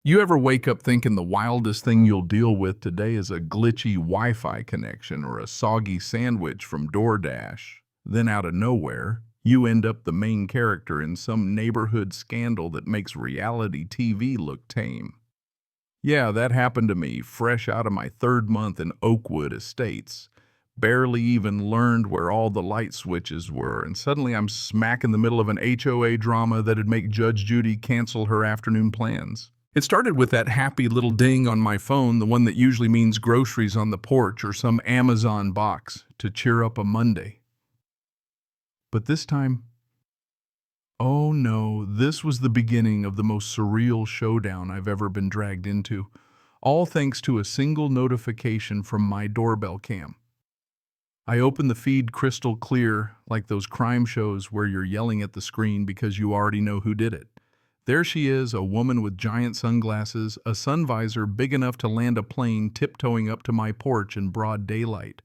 You ever wake up thinking the wildest thing you'll deal with today is a glitchy Wi-Fi connection or a soggy sandwich from DoorDash? Then out of nowhere, you end up the main character in some neighborhood scandal that makes reality TV look tame. Yeah, that happened to me, fresh out of my third month in Oakwood Estates. Barely even learned where all the light switches were, and suddenly I'm smack in the middle of an HOA drama that'd make Judge Judy cancel her afternoon plans. It started with that happy little ding on my phone, the one that usually means groceries on the porch or some Amazon box to cheer up a Monday. But this time, oh no, this was the beginning of the most surreal showdown I've ever been dragged into, all thanks to a single notification from my doorbell cam. I opened the feed crystal clear, like those crime shows where you're yelling at the screen because you already know who did it. There she is, a woman with giant sunglasses, a sun visor big enough to land a plane, tiptoeing up to my porch in broad daylight.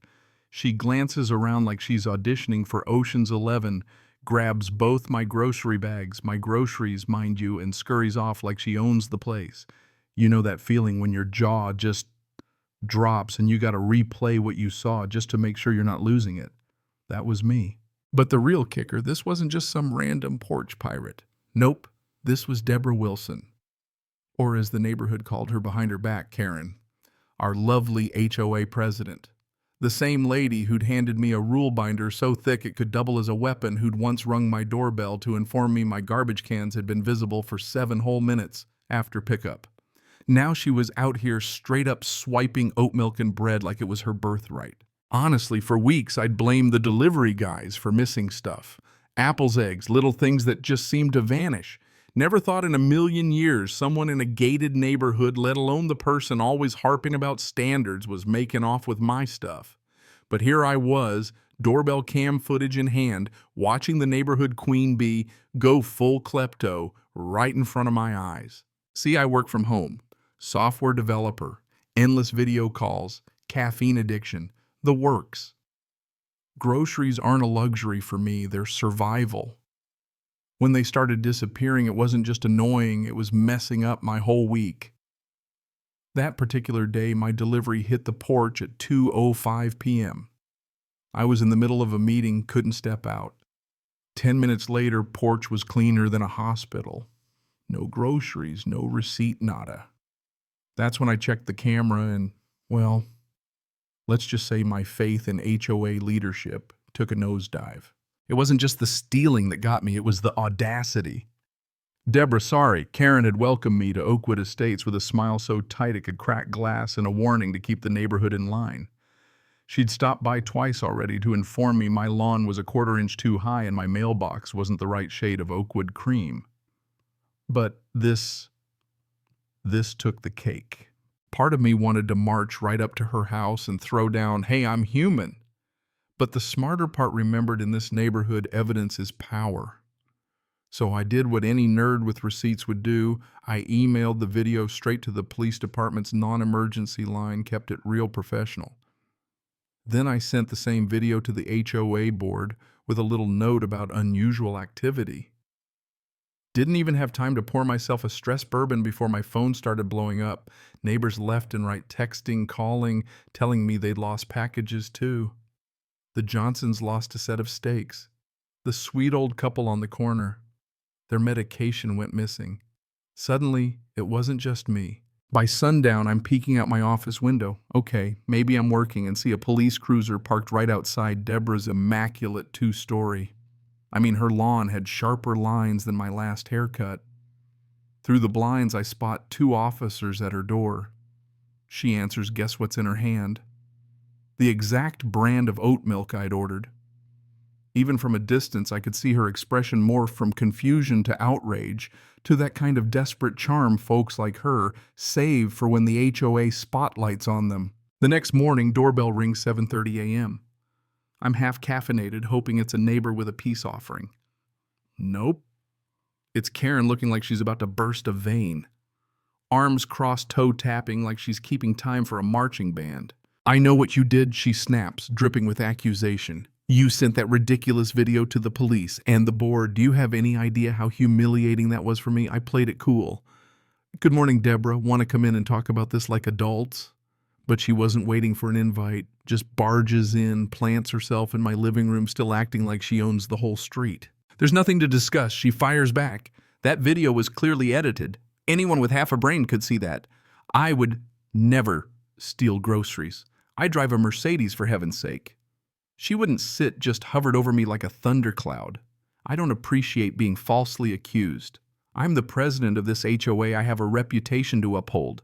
She glances around like she's auditioning for Ocean's 11, grabs both my grocery bags, my groceries, mind you, and scurries off like she owns the place. You know that feeling when your jaw just drops and you gotta replay what you saw just to make sure you're not losing it. That was me. But the real kicker, this wasn't just some random porch pirate. Nope. This was Deborah Wilson, or as the neighborhood called her behind her back, Karen, our lovely HOA president. The same lady who'd handed me a rule binder so thick it could double as a weapon, who'd once rung my doorbell to inform me my garbage cans had been visible for 7 whole minutes after pickup. Now she was out here straight up swiping oat milk and bread like it was her birthright. Honestly, for weeks I'd blamed the delivery guys for missing stuff. Apples, eggs, little things that just seemed to vanish. Never thought in a million years someone in a gated neighborhood, let alone the person always harping about standards, was making off with my stuff. But here I was, doorbell cam footage in hand, watching the neighborhood queen bee go full klepto right in front of my eyes. See, I work from home. Software developer, endless video calls, caffeine addiction, the works. Groceries aren't a luxury for me, they're survival. When they started disappearing, it wasn't just annoying, it was messing up my whole week. That particular day, my delivery hit the porch at 2:05 p.m. I was in the middle of a meeting, couldn't step out. 10 minutes later, porch was cleaner than a hospital. No groceries, no receipt, nada. That's when I checked the camera and, well, let's just say my faith in HOA leadership took a nosedive. It wasn't just the stealing that got me, it was the audacity. Deborah, sorry, Karen had welcomed me to Oakwood Estates with a smile so tight it could crack glass and a warning to keep the neighborhood in line. She'd stopped by twice already to inform me my lawn was a 1/4 inch too high and my mailbox wasn't the right shade of Oakwood cream. But this took the cake. Part of me wanted to march right up to her house and throw down, "Hey, I'm human." But the smarter part remembered, in this neighborhood, evidence is power. So I did what any nerd with receipts would do. I emailed the video straight to the police department's non-emergency line, kept it real professional. Then I sent the same video to the HOA board with a little note about unusual activity. Didn't even have time to pour myself a stress bourbon before my phone started blowing up. Neighbors left and right texting, calling, telling me they'd lost packages too. The Johnsons lost a set of steaks. The sweet old couple on the corner. Their medication went missing. Suddenly, it wasn't just me. By sundown, I'm peeking out my office window. Okay, maybe I'm working and see a police cruiser parked right outside Deborah's immaculate 2-story. I mean, her lawn had sharper lines than my last haircut. Through the blinds, I spot 2 officers at her door. She answers, guess what's in her hand? The exact brand of oat milk I'd ordered. Even from a distance, I could see her expression morph from confusion to outrage to that kind of desperate charm folks like her save for when the HOA spotlight's on them. The next morning, doorbell rings 7:30 a.m. I'm half caffeinated, hoping it's a neighbor with a peace offering. Nope. It's Karen looking like she's about to burst a vein. Arms crossed, toe tapping like she's keeping time for a marching band. "I know what you did," she snaps, dripping with accusation. "You sent that ridiculous video to the police and the board. Do you have any idea how humiliating that was for me? I played it cool." Good morning, Deborah. Want to come in and talk about this like adults? But she wasn't waiting for an invite, just barges in, plants herself in my living room, still acting like she owns the whole street. There's nothing to discuss. She fires back. That video was clearly edited. Anyone with half a brain could see that. I would never steal groceries. I drive a Mercedes, for heaven's sake. She wouldn't sit just hovered over me like a thundercloud. I don't appreciate being falsely accused. I'm the president of this HOA. I have a reputation to uphold.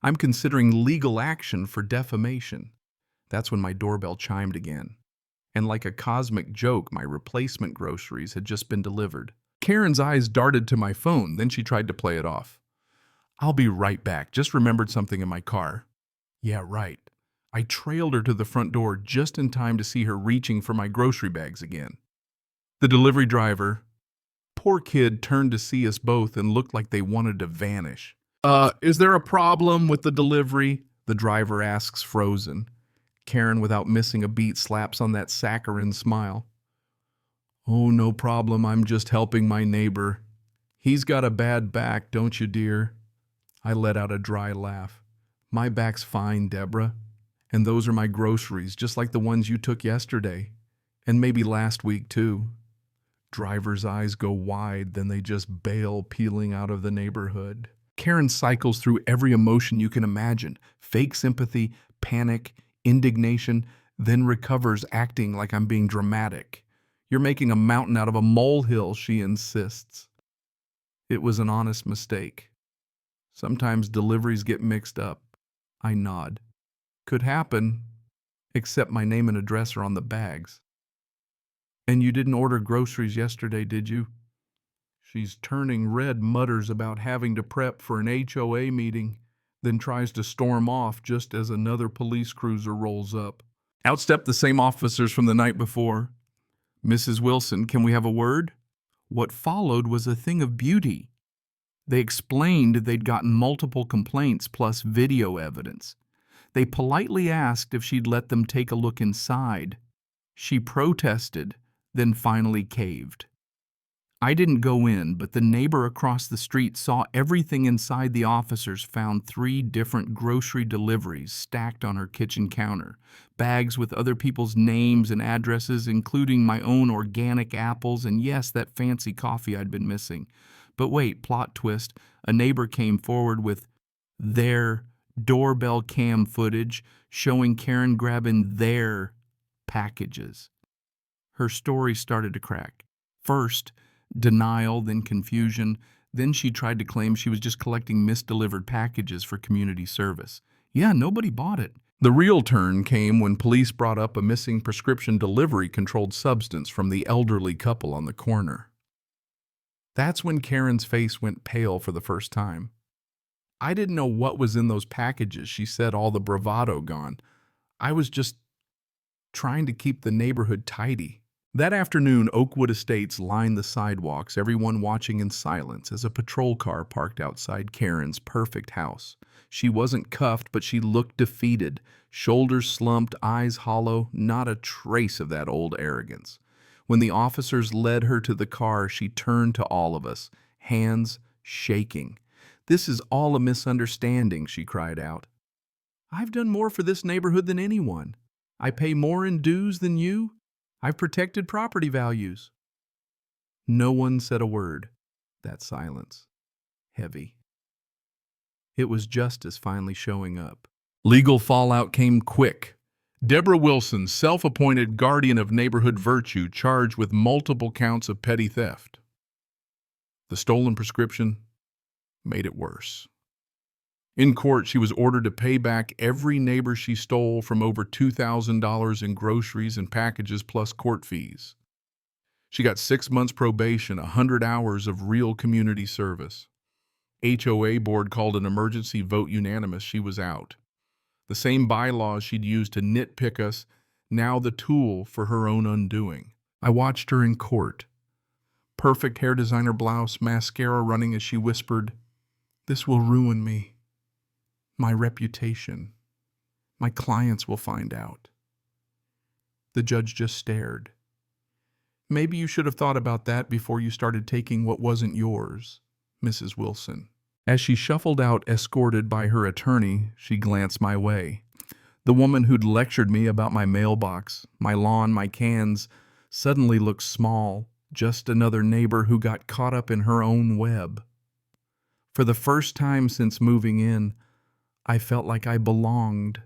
I'm considering legal action for defamation. That's when my doorbell chimed again. And like a cosmic joke, my replacement groceries had just been delivered. Karen's eyes darted to my phone, then she tried to play it off. I'll be right back. Just remembered something in my car. Yeah, right. I trailed her to the front door just in time to see her reaching for my grocery bags again. The delivery driver, poor kid, turned to see us both and looked like they wanted to vanish. Is there a problem with the delivery? The driver asks, frozen. Karen, without missing a beat, slaps on that saccharine smile. Oh, no problem. I'm just helping my neighbor. He's got a bad back, don't you, dear? I let out a dry laugh. My back's fine, Deborah. And those are my groceries, just like the ones you took yesterday. And maybe last week, too. Driver's eyes go wide, then they just bail, peeling out of the neighborhood. Karen cycles through every emotion you can imagine. Fake sympathy, panic, indignation, then recovers, acting like I'm being dramatic. You're making a mountain out of a molehill, she insists. It was an honest mistake. Sometimes deliveries get mixed up. I nod. Could happen, except my name and address are on the bags. And you didn't order groceries yesterday, did you? She's turning red, mutters about having to prep for an HOA meeting, then tries to storm off just as another police cruiser rolls up. Out step the same officers from the night before. Mrs. Wilson, can we have a word? What followed was a thing of beauty. They explained they'd gotten multiple complaints plus video evidence. They politely asked if she'd let them take a look inside. She protested, then finally caved. I didn't go in, but the neighbor across the street saw everything inside. The officers found 3 different grocery deliveries stacked on her kitchen counter, bags with other people's names and addresses, including my own organic apples and, yes, that fancy coffee I'd been missing. But wait, plot twist, a neighbor came forward with their doorbell cam footage showing Karen grabbing their packages. Her story started to crack. First, denial, then confusion. Then she tried to claim she was just collecting misdelivered packages for community service. Yeah, nobody bought it. The real turn came when police brought up a missing prescription delivery controlled substance from the elderly couple on the corner. That's when Karen's face went pale for the first time. I didn't know what was in those packages, she said, all the bravado gone. I was just trying to keep the neighborhood tidy. That afternoon, Oakwood Estates lined the sidewalks, everyone watching in silence as a patrol car parked outside Karen's perfect house. She wasn't cuffed, but she looked defeated, shoulders slumped, eyes hollow, not a trace of that old arrogance. When the officers led her to the car, she turned to all of us, hands shaking. "This is all a misunderstanding," she cried out. "I've done more for this neighborhood than anyone. I pay more in dues than you. I've protected property values." No one said a word. That silence. Heavy. It was justice finally showing up. Legal fallout came quick. Deborah Wilson, self-appointed guardian of neighborhood virtue, charged with multiple counts of petty theft. The stolen prescription made it worse. In court, she was ordered to pay back every neighbor she stole from over $2,000 in groceries and packages plus court fees. She got 6 months probation, 100 hours of real community service. HOA board called an emergency vote unanimous. She was out. The same bylaws she'd used to nitpick us, now the tool for her own undoing. I watched her in court. Perfect hair designer blouse, mascara running as she whispered, "This will ruin me. My reputation. My clients will find out." The judge just stared. "Maybe you should have thought about that before you started taking what wasn't yours, Mrs. Wilson." As she shuffled out, escorted by her attorney, she glanced my way. The woman who'd lectured me about my mailbox, my lawn, my cans, suddenly looked small, just another neighbor who got caught up in her own web. For the first time since moving in, I felt like I belonged,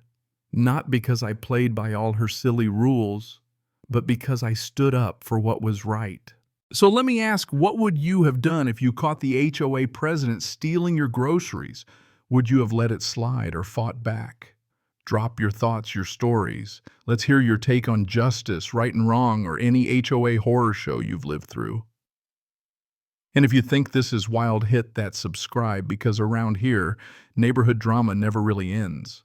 not because I played by all her silly rules, but because I stood up for what was right. So let me ask, what would you have done if you caught the HOA president stealing your groceries? Would you have let it slide or fought back? Drop your thoughts, your stories. Let's hear your take on justice, right and wrong, or any HOA horror show you've lived through. And if you think this is wild, hit that subscribe, because around here, neighborhood drama never really ends.